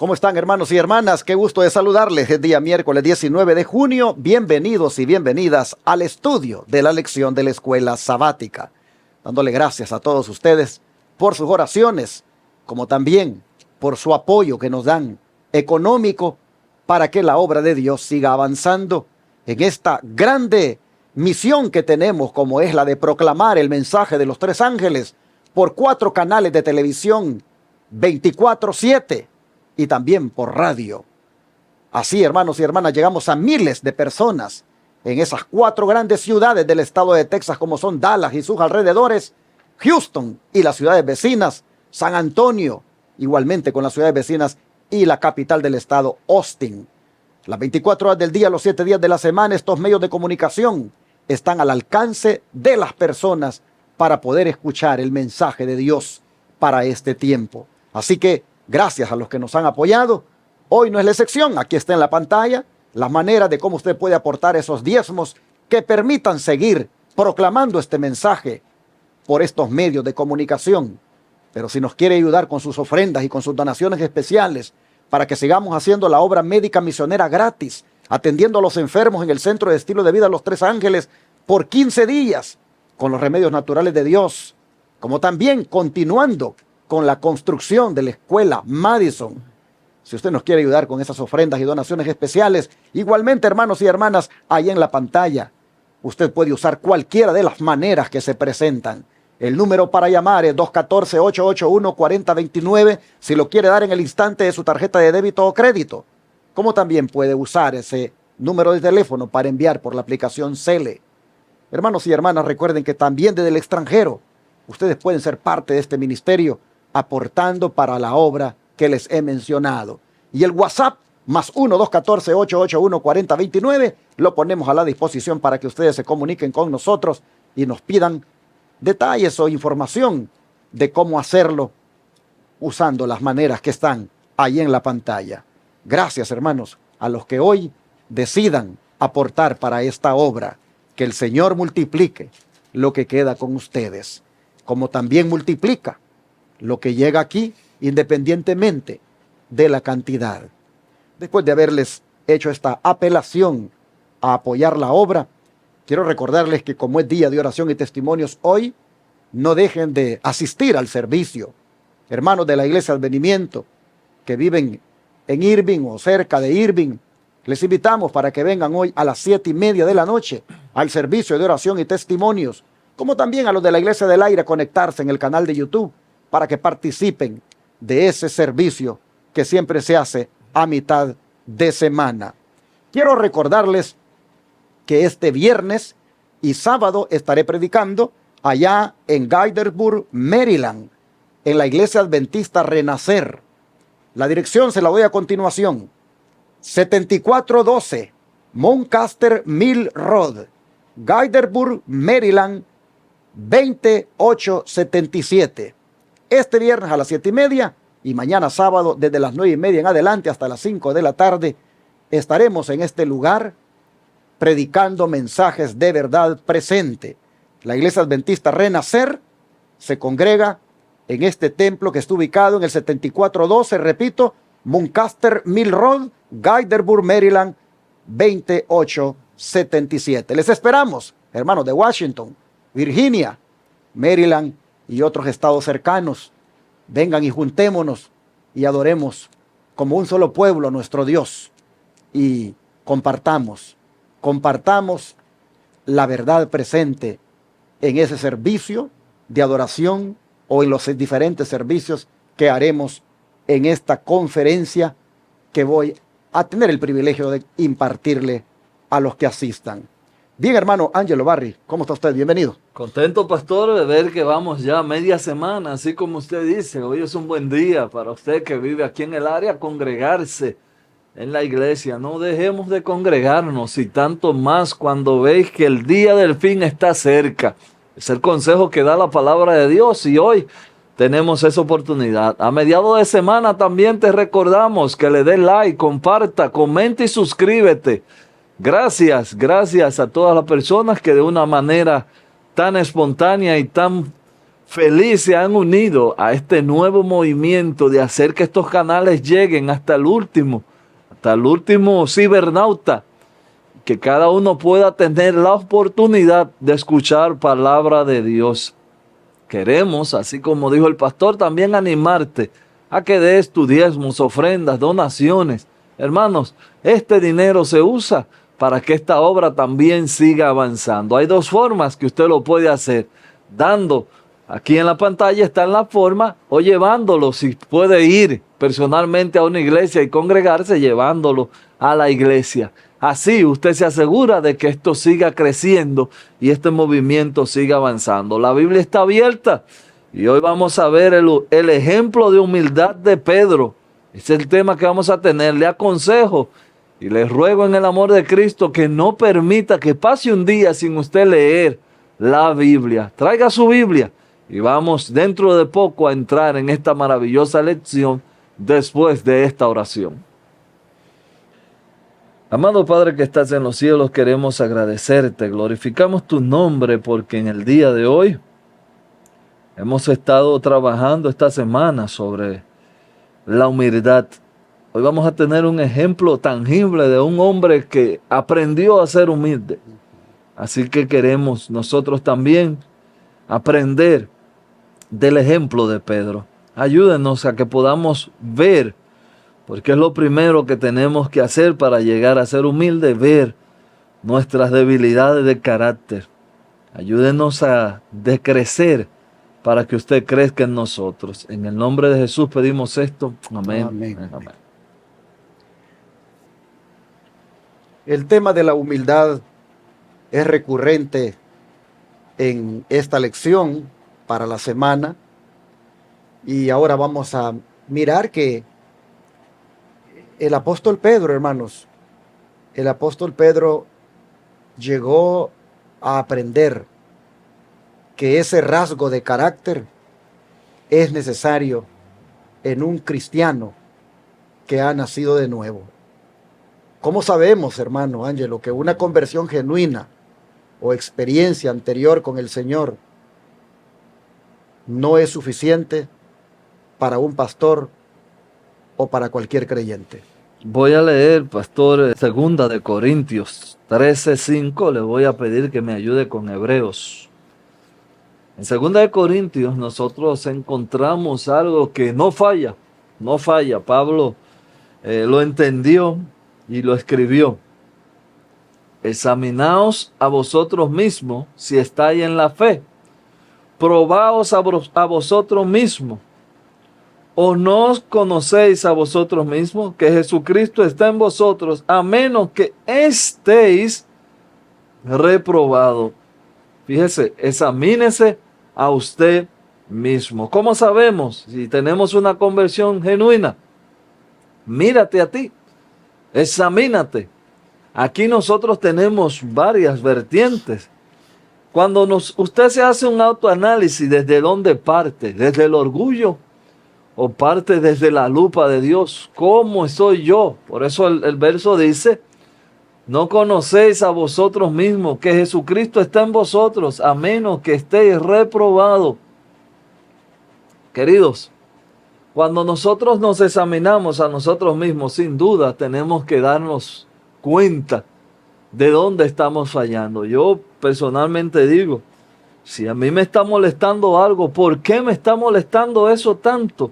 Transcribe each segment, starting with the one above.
¿Cómo están, hermanos y hermanas? Qué gusto de saludarles. Es día miércoles 19 de junio. Bienvenidos y bienvenidas al estudio de la lección de la escuela sabática. Dándole gracias a todos ustedes por sus oraciones, como también por su apoyo que nos dan económico para que la obra de Dios siga avanzando en esta grande misión que tenemos, como es la de proclamar el mensaje de los tres ángeles por 4 canales de televisión 24/7 y también por radio. Así, hermanos y hermanas, llegamos a miles de personas en esas 4 grandes ciudades del estado de Texas, como son Dallas y sus alrededores, Houston y las ciudades vecinas, San Antonio, igualmente con las ciudades vecinas, y la capital del estado, Austin. Las 24 horas del día, los 7 días de la semana, estos medios de comunicación están al alcance de las personas para poder escuchar el mensaje de Dios para este tiempo. Así que gracias a los que nos han apoyado. Hoy no es la excepción. Aquí está en la pantalla las maneras de cómo usted puede aportar esos diezmos que permitan seguir proclamando este mensaje por estos medios de comunicación. Pero si nos quiere ayudar con sus ofrendas y con sus donaciones especiales para que sigamos haciendo la obra médica misionera gratis, atendiendo a los enfermos en el Centro de Estilo de Vida Los Tres Ángeles por 15 días con los remedios naturales de Dios, como también continuando con la construcción de la escuela Madison. Si usted nos quiere ayudar con esas ofrendas y donaciones especiales, igualmente, hermanos y hermanas, ahí en la pantalla, usted puede usar cualquiera de las maneras que se presentan. El número para llamar es 214-881-4029, si lo quiere dar en el instante de su tarjeta de débito o crédito. Como también puede usar ese número de teléfono para enviar por la aplicación Cele. Hermanos y hermanas, recuerden que también desde el extranjero, ustedes pueden ser parte de este ministerio, aportando para la obra que les he mencionado. Y el WhatsApp, +1 214-881-4029, lo ponemos a la disposición para que ustedes se comuniquen con nosotros y nos pidan detalles o información de cómo hacerlo usando las maneras que están ahí en la pantalla. Gracias, hermanos, a los que hoy decidan aportar para esta obra. Que el Señor multiplique lo que queda con ustedes, como también multiplica lo que llega aquí, independientemente de la cantidad. Después de haberles hecho esta apelación a apoyar la obra, quiero recordarles que como es día de oración y testimonios hoy, no dejen de asistir al servicio. Hermanos de la Iglesia Advenimiento que viven en Irving o cerca de Irving, les invitamos para que vengan hoy a las 7:30 de la noche al servicio de oración y testimonios, como también a los de la Iglesia del Aire a conectarse en el canal de YouTube para que participen de ese servicio que siempre se hace a mitad de semana. Quiero recordarles que este viernes y sábado estaré predicando allá en Gaithersburg, Maryland, en la Iglesia Adventista Renacer. La dirección se la doy a continuación. 7412 Moncaster Mill Road, Gaithersburg, Maryland, 20877. Este viernes a las 7:30 y mañana sábado desde las 9:30 en adelante hasta las 5 de la tarde estaremos en este lugar predicando mensajes de verdad presente. La Iglesia Adventista Renacer se congrega en este templo que está ubicado en el 7412, repito, Moncaster Mill Road, Gaithersburg, Maryland, 20877. Les esperamos, hermanos de Washington, Virginia, Maryland y otros estados cercanos. Vengan y juntémonos y adoremos como un solo pueblo a nuestro Dios y compartamos la verdad presente en ese servicio de adoración o en los diferentes servicios que haremos en esta conferencia que voy a tener el privilegio de impartirle a los que asistan. Bien, hermano Angelo Barry, ¿cómo está usted? Bienvenido. Contento, pastor, de ver que vamos ya media semana, así como usted dice. Hoy es un buen día para usted que vive aquí en el área, congregarse en la iglesia. No dejemos de congregarnos y tanto más cuando veis que el día del fin está cerca. Es el consejo que da la palabra de Dios y hoy tenemos esa oportunidad. A mediados de semana también te recordamos que le des like, comparta, comenta y suscríbete. Gracias a todas las personas que de una manera tan espontánea y tan feliz se han unido a este nuevo movimiento de hacer que estos canales lleguen hasta el último cibernauta, que cada uno pueda tener la oportunidad de escuchar palabra de Dios. Queremos, así como dijo el pastor, también animarte a que des tus diezmos, ofrendas, donaciones. Hermanos, este dinero se usa para que esta obra también siga avanzando. Hay dos formas que usted lo puede hacer: dando, aquí en la pantalla está en la forma, o llevándolo, si puede ir personalmente a una iglesia y congregarse, llevándolo a la iglesia. Así usted se asegura de que esto siga creciendo y este movimiento siga avanzando. La Biblia está abierta y hoy vamos a ver el ejemplo de humildad de Pedro. Ese es el tema que vamos a tener. Le aconsejo y le ruego en el amor de Cristo que no permita que pase un día sin usted leer la Biblia. Traiga su Biblia y vamos dentro de poco a entrar en esta maravillosa lección después de esta oración. Amado Padre que estás en los cielos, queremos agradecerte, glorificamos tu nombre porque en el día de hoy hemos estado trabajando esta semana sobre la humildad. Hoy vamos a tener un ejemplo tangible de un hombre que aprendió a ser humilde. Así que queremos nosotros también aprender del ejemplo de Pedro. Ayúdenos a que podamos ver, porque es lo primero que tenemos que hacer para llegar a ser humildes, ver nuestras debilidades de carácter. Ayúdenos a decrecer para que usted crezca en nosotros. En el nombre de Jesús pedimos esto. Amén. Amén. Amén. El tema de la humildad es recurrente en esta lección para la semana. Y ahora vamos a mirar que el apóstol Pedro, hermanos, el apóstol Pedro llegó a aprender que ese rasgo de carácter es necesario en un cristiano que ha nacido de nuevo. ¿Cómo sabemos, hermano Ángelo, que una conversión genuina o experiencia anterior con el Señor no es suficiente para un pastor o para cualquier creyente? Voy a leer, pastor, 2 de Corintios 13:5. Le voy a pedir que me ayude con Hebreos. En 2 de Corintios nosotros encontramos algo que no falla. Pablo lo entendió y lo escribió. Examinaos a vosotros mismos si estáis en la fe. Probaos a vosotros mismos. ¿O no os conocéis a vosotros mismos que Jesucristo está en vosotros, a menos que estéis reprobados? Fíjese, examínese a usted mismo. ¿Cómo sabemos si tenemos una conversión genuina? Mírate a ti, examínate. Aquí nosotros tenemos varias vertientes. Cuando usted se hace un autoanálisis, ¿desde dónde parte? ¿Desde el orgullo? ¿O parte desde la lupa de Dios? ¿Cómo soy yo? Por eso el verso dice: no conocéis a vosotros mismos que Jesucristo está en vosotros, a menos que estéis reprobados. Queridos, cuando nosotros nos examinamos a nosotros mismos, sin duda tenemos que darnos cuenta de dónde estamos fallando. Yo personalmente digo, si a mí me está molestando algo, ¿por qué me está molestando eso tanto?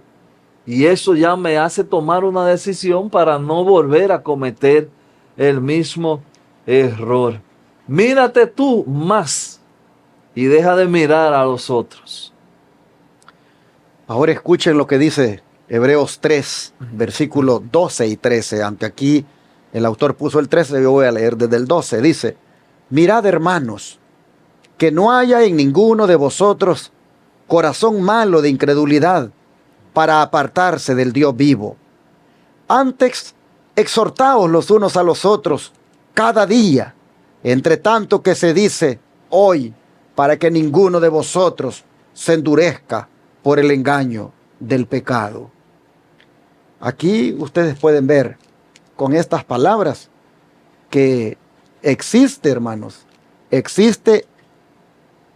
Y eso ya me hace tomar una decisión para no volver a cometer el mismo error. Mírate tú más y deja de mirar a los otros. Ahora escuchen lo que dice Hebreos 3, versículos 12 y 13. Aunque aquí el autor puso el 13, yo voy a leer desde el 12. Dice: mirad, hermanos, que no haya en ninguno de vosotros corazón malo de incredulidad para apartarse del Dios vivo. Antes, exhortaos los unos a los otros cada día, entre tanto que se dice hoy, para que ninguno de vosotros se endurezca por el engaño del pecado. Aquí ustedes pueden ver con estas palabras que existe, hermanos, existe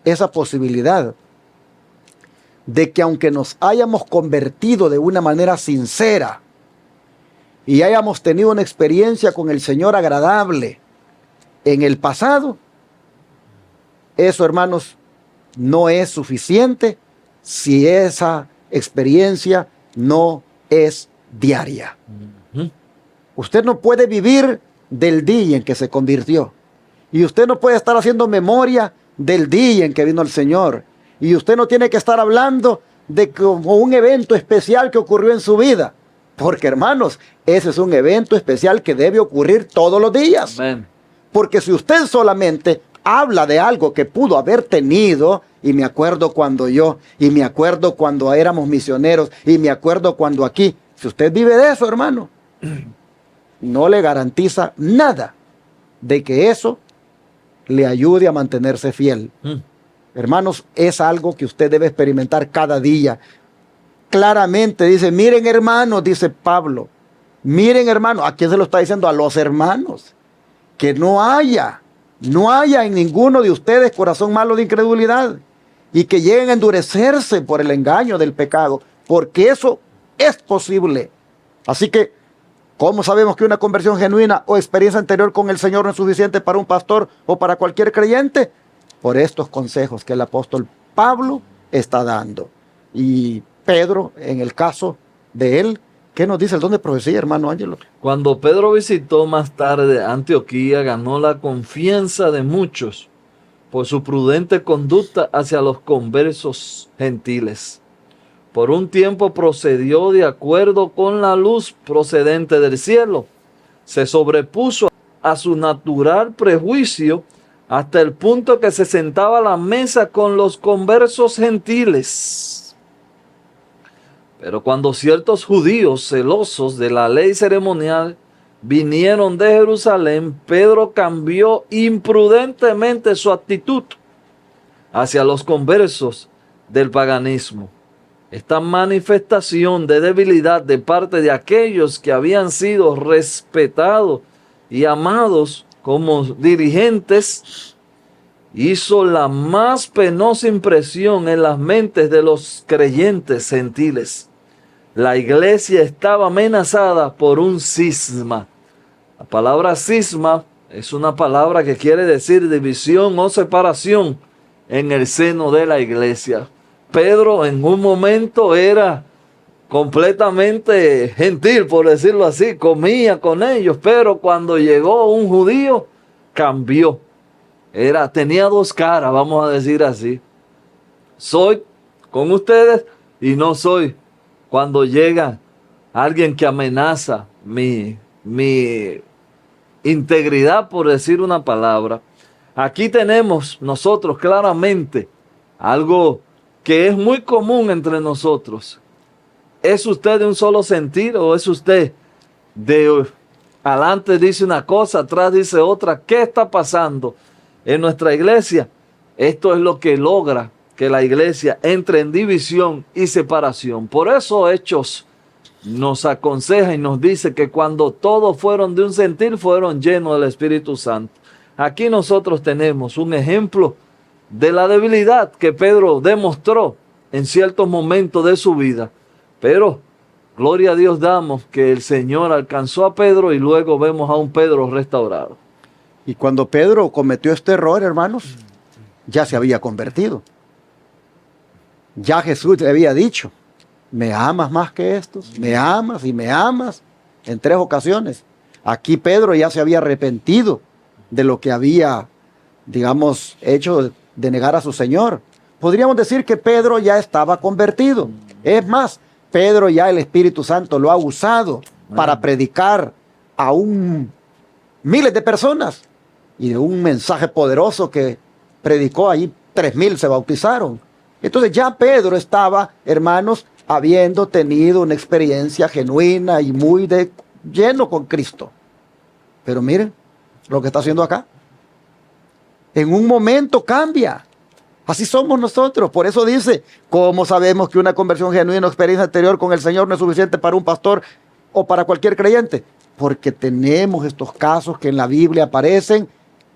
esa posibilidad de que aunque nos hayamos convertido de una manera sincera y hayamos tenido una experiencia con el Señor agradable en el pasado, eso, hermanos, no es suficiente si esa experiencia no es diaria. Usted no puede vivir del día en que se convirtió. Y usted no puede estar haciendo memoria del día en que vino el Señor. Y usted no tiene que estar hablando de como un evento especial que ocurrió en su vida. Porque, hermanos, ese es un evento especial que debe ocurrir todos los días. Amén. Porque si usted solamente habla de algo que pudo haber tenido, y me acuerdo cuando yo, y me acuerdo cuando éramos misioneros, y me acuerdo cuando aquí, si usted vive de eso, hermano, no le garantiza nada de que eso le ayude a mantenerse fiel. Hermanos, es algo que usted debe experimentar cada día. Claramente dice, miren hermanos, dice Pablo, miren hermanos, ¿a quién se lo está diciendo? A los hermanos, que no haya en ninguno de ustedes corazón malo de incredulidad y que lleguen a endurecerse por el engaño del pecado, porque eso es posible. Así que, ¿cómo sabemos que una conversión genuina o experiencia anterior con el Señor no es suficiente para un pastor o para cualquier creyente? Por estos consejos que el apóstol Pablo está dando. Y Pedro, en el caso de él, ¿qué nos dice el don de profecía, hermano Ángelo? Cuando Pedro visitó más tarde Antioquía, ganó la confianza de muchos por su prudente conducta hacia los conversos gentiles. Por un tiempo procedió de acuerdo con la luz procedente del cielo. Se sobrepuso a su natural prejuicio hasta el punto que se sentaba a la mesa con los conversos gentiles. Pero cuando ciertos judíos celosos de la ley ceremonial vinieron de Jerusalén, Pedro cambió imprudentemente su actitud hacia los conversos del paganismo. Esta manifestación de debilidad de parte de aquellos que habían sido respetados y amados como dirigentes hizo la más penosa impresión en las mentes de los creyentes gentiles. La iglesia estaba amenazada por un cisma. La palabra cisma es una palabra que quiere decir división o separación en el seno de la iglesia. Pedro en un momento era completamente gentil, por decirlo así, comía con ellos, pero cuando llegó un judío, cambió. Tenía dos caras, vamos a decir así. Soy con ustedes y no soy cuando llega alguien que amenaza mi integridad, por decir una palabra. Aquí tenemos nosotros claramente algo que es muy común entre nosotros. ¿Es usted de un solo sentir o es usted de adelante dice una cosa, atrás dice otra? ¿Qué está pasando en nuestra iglesia? Esto es lo que logra que la iglesia entre en división y separación. Por eso Hechos nos aconseja y nos dice que cuando todos fueron de un sentir, fueron llenos del Espíritu Santo. Aquí nosotros tenemos un ejemplo de la debilidad que Pedro demostró en ciertos momentos de su vida. Pero, gloria a Dios damos que el Señor alcanzó a Pedro y luego vemos a un Pedro restaurado. Y cuando Pedro cometió este error, hermanos, ya se había convertido. Ya Jesús le había dicho, ¿me amas más que estos? ¿Me amas y me amas? En 3 ocasiones. Aquí Pedro ya se había arrepentido de lo que había, digamos, hecho de negar a su Señor. Podríamos decir que Pedro ya estaba convertido. Es más, Pedro ya el Espíritu Santo lo ha usado para predicar a miles de personas. Y de un mensaje poderoso que predicó, ahí 3,000 se bautizaron. Entonces ya Pedro estaba, hermanos, habiendo tenido una experiencia genuina y muy lleno con Cristo. Pero miren lo que está haciendo acá. En un momento cambia. Así somos nosotros. Por eso dice, ¿cómo sabemos que una conversión genuina o experiencia anterior con el Señor no es suficiente para un pastor o para cualquier creyente? Porque tenemos estos casos que en la Biblia aparecen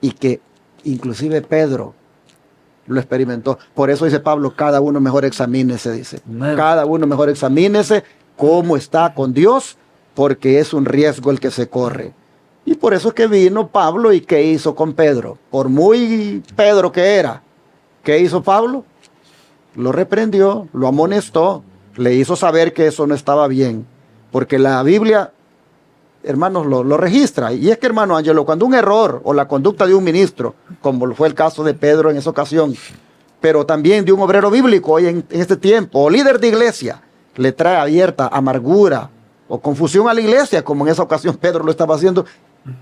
y que inclusive Pedro lo experimentó. Por eso dice Pablo, cada uno mejor examínese, dice. Amén. Cada uno mejor examínese cómo está con Dios, porque es un riesgo el que se corre. Y por eso es que vino Pablo y ¿qué hizo con Pedro? Por muy Pedro que era, ¿qué hizo Pablo? Lo reprendió, lo amonestó, le hizo saber que eso no estaba bien. Porque la Biblia, hermanos, lo registra. Y es que, hermano Ángelo, cuando un error o la conducta de un ministro, como fue el caso de Pedro en esa ocasión, pero también de un obrero bíblico hoy en este tiempo, o líder de iglesia, le trae abierta amargura o confusión a la iglesia, como en esa ocasión Pedro lo estaba haciendo,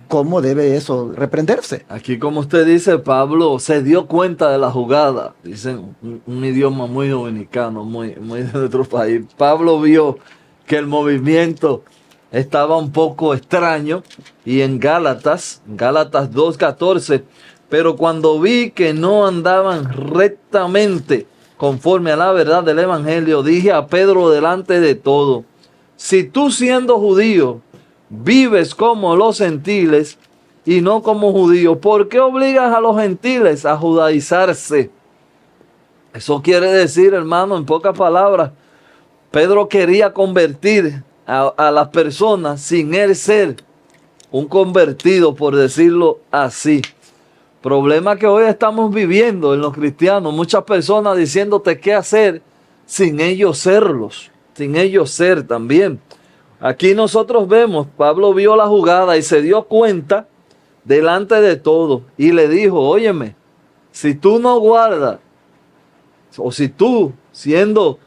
¿cómo debe eso reprenderse? Aquí, como usted dice, Pablo se dio cuenta de la jugada. Dicen un idioma muy dominicano, muy de nuestro país. Pablo vio que el movimiento estaba un poco extraño. Y en Gálatas 2:14, pero cuando vi que no andaban rectamente conforme a la verdad del evangelio, dije a Pedro delante de todo: si tú, siendo judío, vives como los gentiles y no como judío, ¿por qué obligas a los gentiles a judaizarse? Eso quiere decir, hermano, en pocas palabras, Pedro quería convertir a las personas sin él ser un convertido, por decirlo así. Problema que hoy estamos viviendo en los cristianos, muchas personas diciéndote qué hacer sin ellos serlos, sin ellos ser también. Aquí nosotros vemos, Pablo vio la jugada y se dio cuenta delante de todo y le dijo: óyeme, si tú no guardas, o si tú siendo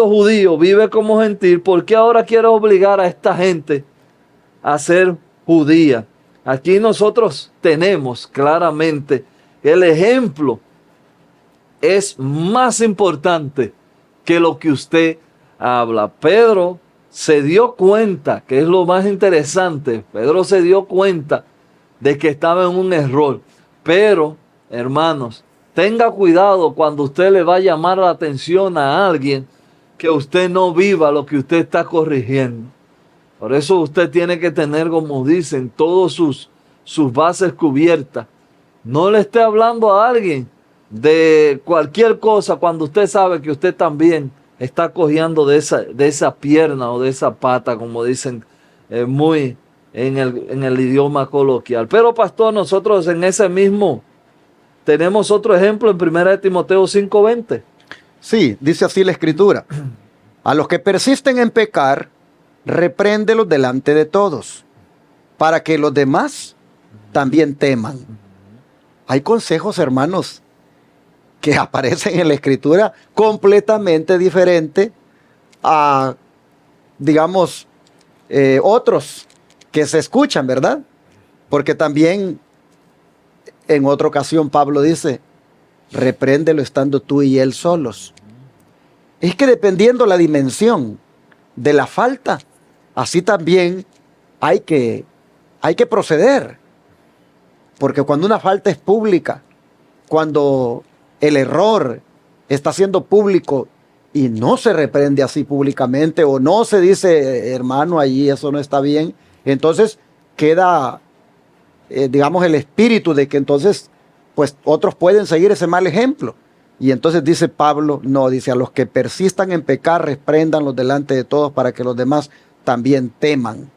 judío vives como gentil, ¿por qué ahora quieres obligar a esta gente a ser judía? Aquí nosotros tenemos claramente el ejemplo es más importante que lo que usted habla. Pedro se dio cuenta, que es lo más interesante, Pedro se dio cuenta de que estaba en un error. Pero, hermanos, tenga cuidado cuando usted le va a llamar la atención a alguien, que usted no viva lo que usted está corrigiendo. Por eso usted tiene que tener, como dicen, todas sus bases cubiertas. No le esté hablando a alguien de cualquier cosa cuando usted sabe que usted también está cojeando de esa pierna o de esa pata, como dicen muy en el idioma coloquial. Pero, pastor, nosotros en ese mismo tenemos otro ejemplo en 1 Timoteo 5:20. Sí, dice así la Escritura: a los que persisten en pecar, repréndelos delante de todos, para que los demás también teman. Hay consejos, hermanos, que aparecen en la Escritura completamente diferente a, digamos, otros que se escuchan, ¿verdad? Porque también en otra ocasión Pablo dice: repréndelo estando tú y él solos. Es que dependiendo la dimensión de la falta, así también hay que proceder. Porque cuando una falta es pública, cuando el error está siendo público y no se reprende así públicamente, o no se dice, hermano, allí eso no está bien, entonces queda, digamos, el espíritu de que entonces, pues otros pueden seguir ese mal ejemplo. Y entonces dice Pablo, no, dice: a los que persistan en pecar, repréndanlos delante de todos, para que los demás también teman.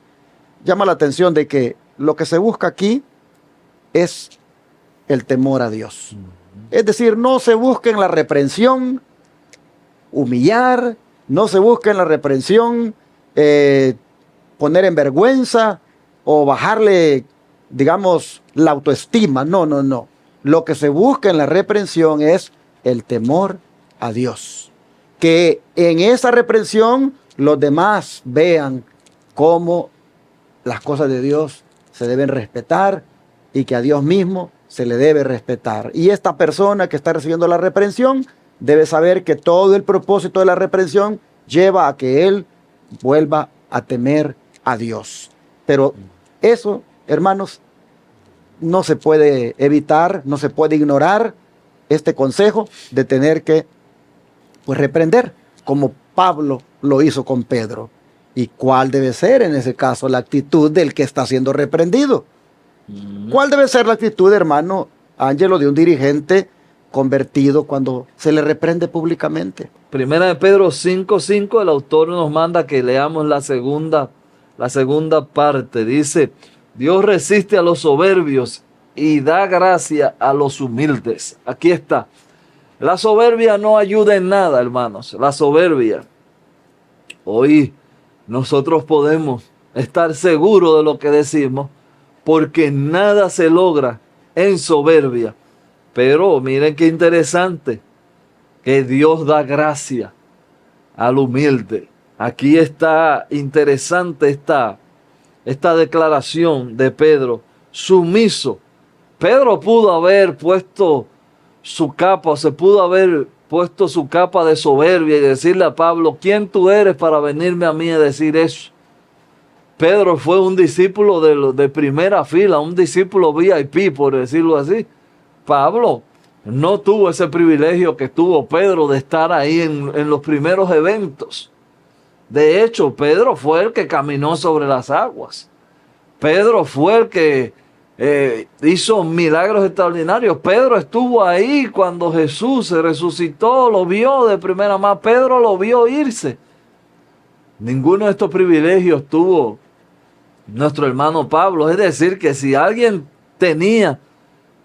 Llama la atención de que lo que se busca aquí es el temor a Dios. Es decir, no se busca en la reprensión humillar, no se busca en la reprensión poner en vergüenza o bajarle, digamos, la autoestima. No, no, no. Lo que se busca en la reprensión es el temor a Dios. Que en esa reprensión los demás vean cómo las cosas de Dios se deben respetar y que a Dios mismo se le debe respetar. Y esta persona que está recibiendo la reprensión debe saber que todo el propósito de la reprensión lleva a que él vuelva a temer a Dios. Pero eso, hermanos, no se puede evitar, no se puede ignorar este consejo de tener que, pues, reprender, como Pablo lo hizo con Pedro. ¿Y cuál debe ser en ese caso la actitud del que está siendo reprendido? ¿Cuál debe ser la actitud, hermano Ángelo, de un dirigente convertido cuando se le reprende públicamente. Primera de Pedro 5:5, el autor nos manda que leamos la segunda parte. Dice, Dios resiste a los soberbios y da gracia a los humildes. Aquí está. La soberbia no ayuda en nada, hermanos. La soberbia. Hoy nosotros podemos estar seguros de lo que decimos porque nada se logra en soberbia. Pero miren qué interesante, que Dios da gracia al humilde. Aquí está interesante esta declaración de Pedro, sumiso. Pedro pudo haber puesto su capa, o se pudo haber puesto su capa de soberbia y decirle a Pablo, ¿quién tú eres para venirme a mí a decir eso? Pedro fue un discípulo de primera fila, un discípulo VIP, por decirlo así. Pablo no tuvo ese privilegio que tuvo Pedro de estar ahí en los primeros eventos. De hecho, Pedro fue el que caminó sobre las aguas. Pedro fue el que hizo milagros extraordinarios. Pedro estuvo ahí cuando Jesús se resucitó, lo vio de primera mano. Pedro lo vio irse. Ninguno de estos privilegios tuvo nuestro hermano Pablo. Es decir, que si alguien tenía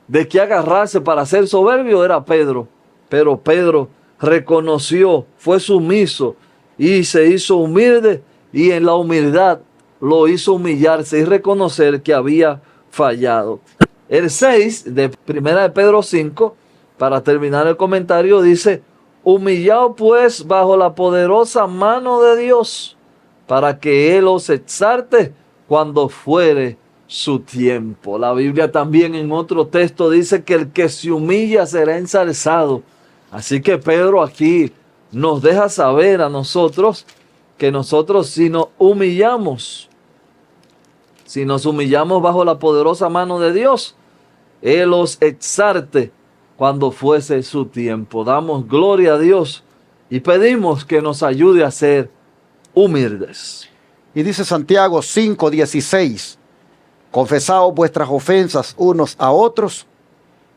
de qué agarrarse para ser soberbio, era Pedro. Pero Pedro reconoció, fue sumiso y se hizo humilde, y en la humildad lo hizo humillarse y reconocer que había fallado. El 6 de primera de Pedro 5, para terminar el comentario, dice, humillado pues bajo la poderosa mano de Dios, para que Él os exalte cuando fuere su tiempo. La Biblia también en otro texto dice que el que se humilla será ensalzado. Así que Pedro aquí nos deja saber a nosotros que nosotros si nos humillamos bajo la poderosa mano de Dios, Él os exalte cuando fuese su tiempo. Damos gloria a Dios y pedimos que nos ayude a ser humildes. Y dice Santiago 5:16, confesaos vuestras ofensas unos a otros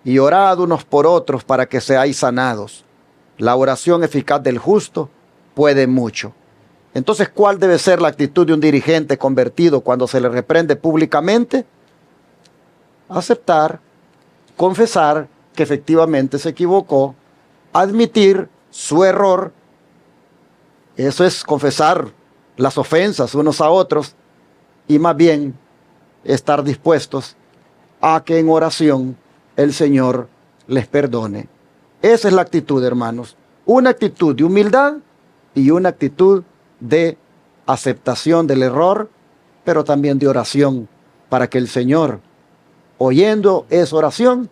y orad unos por otros para que seáis sanados. La oración eficaz del justo puede mucho. Entonces, ¿cuál debe ser la actitud de un dirigente convertido cuando se le reprende públicamente? Aceptar, confesar que efectivamente se equivocó, admitir su error. Eso es confesar las ofensas unos a otros y más bien estar dispuestos a que en oración el Señor les perdone. Esa es la actitud, hermanos. Una actitud de humildad y una actitud de aceptación del error, pero también de oración para que el Señor, oyendo esa oración,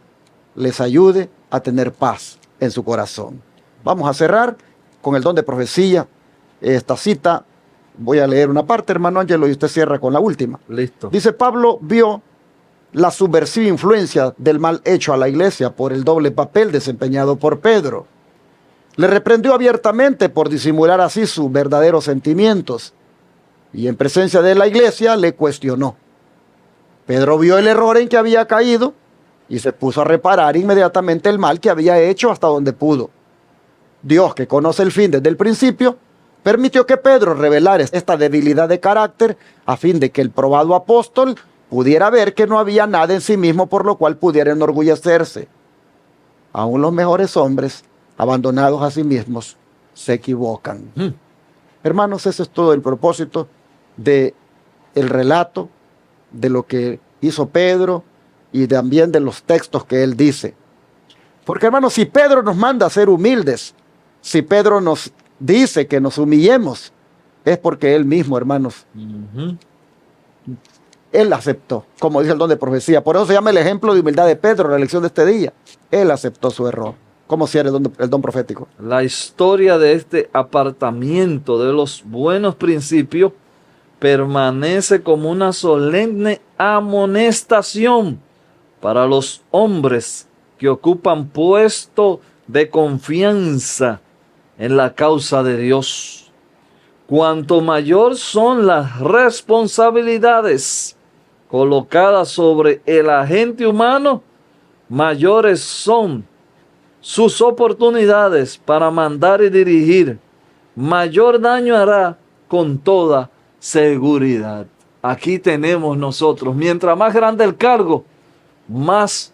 les ayude a tener paz en su corazón. Vamos a cerrar con el don de profecía. Esta cita, voy a leer una parte, hermano Ángelo, y usted cierra con la última. Listo. Dice, Pablo vio la subversiva influencia del mal hecho a la iglesia por el doble papel desempeñado por Pedro. Le reprendió abiertamente por disimular así sus verdaderos sentimientos y en presencia de la iglesia le cuestionó. Pedro vio el error en que había caído y se puso a reparar inmediatamente el mal que había hecho hasta donde pudo. Dios, que conoce el fin desde el principio, permitió que Pedro revelara esta debilidad de carácter a fin de que el probado apóstol pudiera ver que no había nada en sí mismo por lo cual pudiera enorgullecerse. Aún los mejores hombres, abandonados a sí mismos, se equivocan. Hermanos, ese es todo el propósito del relato, de lo que hizo Pedro y también de los textos que él dice. Porque, hermanos, si Pedro nos manda a ser humildes, si Pedro nos dice que nos humillemos, es porque él mismo, hermanos, él aceptó, como dice el don de profecía. Por eso se llama el ejemplo de humildad de Pedro, la lección de este día. Él aceptó su error. ¿Cómo cierra el don profético? La historia de este apartamiento de los buenos principios permanece como una solemne amonestación para los hombres que ocupan puesto de confianza en la causa de Dios. Cuanto mayor son las responsabilidades colocadas sobre el agente humano, mayores son sus oportunidades para mandar y dirigir, mayor daño hará con toda seguridad. Aquí tenemos nosotros, mientras más grande el cargo, más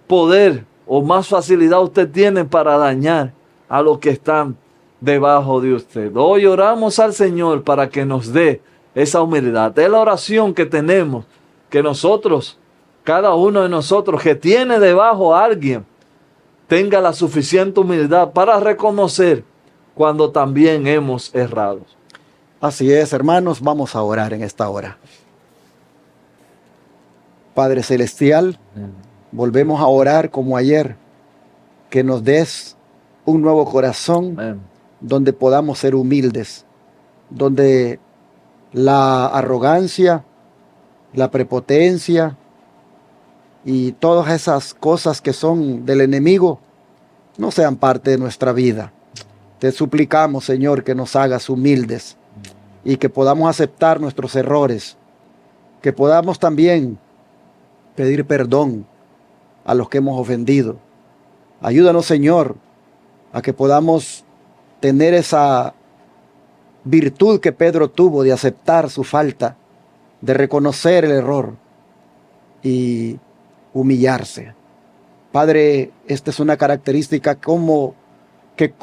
poder o más facilidad usted tiene para dañar a los que están debajo de usted. Hoy oramos al Señor para que nos dé esa humildad. Es la oración que tenemos, que nosotros, cada uno de nosotros que tiene debajo a alguien, tenga la suficiente humildad para reconocer cuando también hemos errado. Así es, hermanos, vamos a orar en esta hora. Padre Celestial, volvemos a orar como ayer, que nos des un nuevo corazón Amén. donde podamos ser humildes, donde la arrogancia, la prepotencia y todas esas cosas que son del enemigo no sean parte de nuestra vida. Te suplicamos, Señor, que nos hagas humildes y que podamos aceptar nuestros errores, que podamos también pedir perdón a los que hemos ofendido. Ayúdanos, Señor, a que podamos tener esa virtud que Pedro tuvo de aceptar su falta, de reconocer el error y humillarse. Padre, esta es una característica que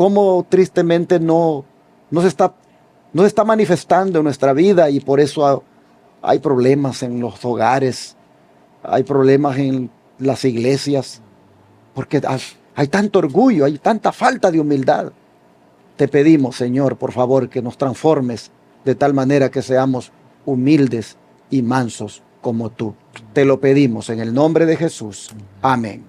tristemente no se está manifestando en nuestra vida, y por eso hay problemas en los hogares, hay problemas en las iglesias, porque hay tanto orgullo, hay tanta falta de humildad. Te pedimos, Señor, por favor, que nos transformes de tal manera que seamos humildes y mansos como tú. Te lo pedimos en el nombre de Jesús. Amén.